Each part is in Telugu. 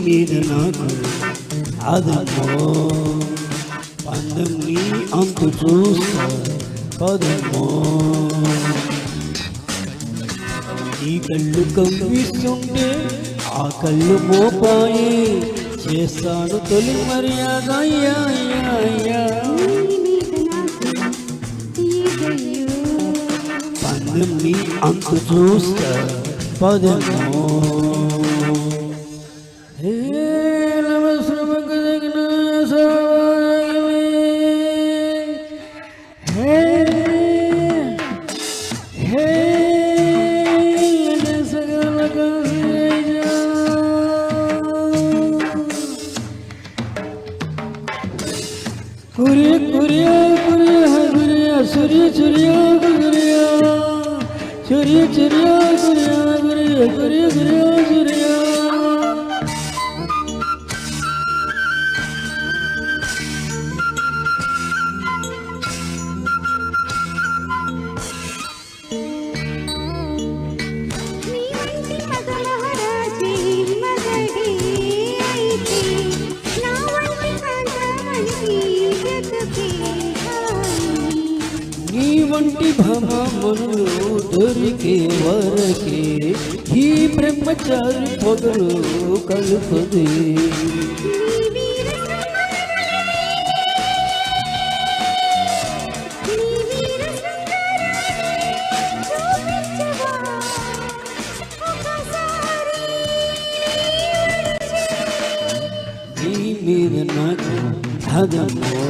మీద నాకు అదమో పందెం నీ అంతు చూస్తా పదమో నీ కళ్ళు కవ్విస్తుంటే ఆ కళ్ళు మోపాయి చేస్తాను తొలి మర్యాద పందెం నీ అంతు చూస్తా పదమో నీ వంటి భామనులు దొరికే వరకే ఈ బ్రహ్మచారి పొగలు కలుపది నీ మీద నాకు అదమో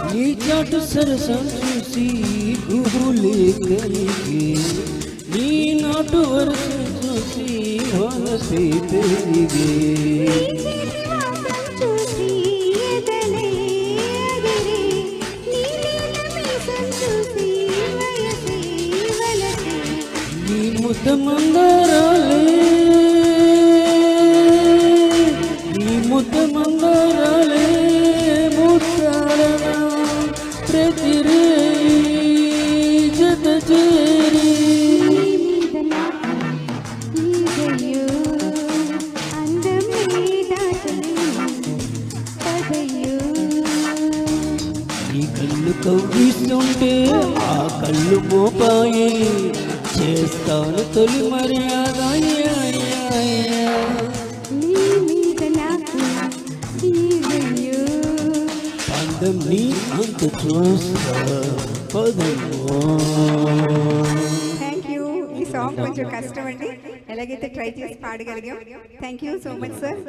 నీ చాటు సరసం చూసి గుబులే కలిగే నీ నాటు వరసం చూసి మనసే పెరిగే నీ ముద్ద మందారాలే నీ ముద్ద మందారాలే ఈ కళ్ళు కవ్విస్తుంటే ఆ కళ్ళు మోపాయి చేస్తాను తొలి మర్యాద పందెం నీ అంత చూస్తా పదమో. Thank you. ఈ సాంగ్ కొంచెం కష్టం అండి, ఎలాగైతే ట్రై చేసి పాడగలిగాం. Thank you so much sir.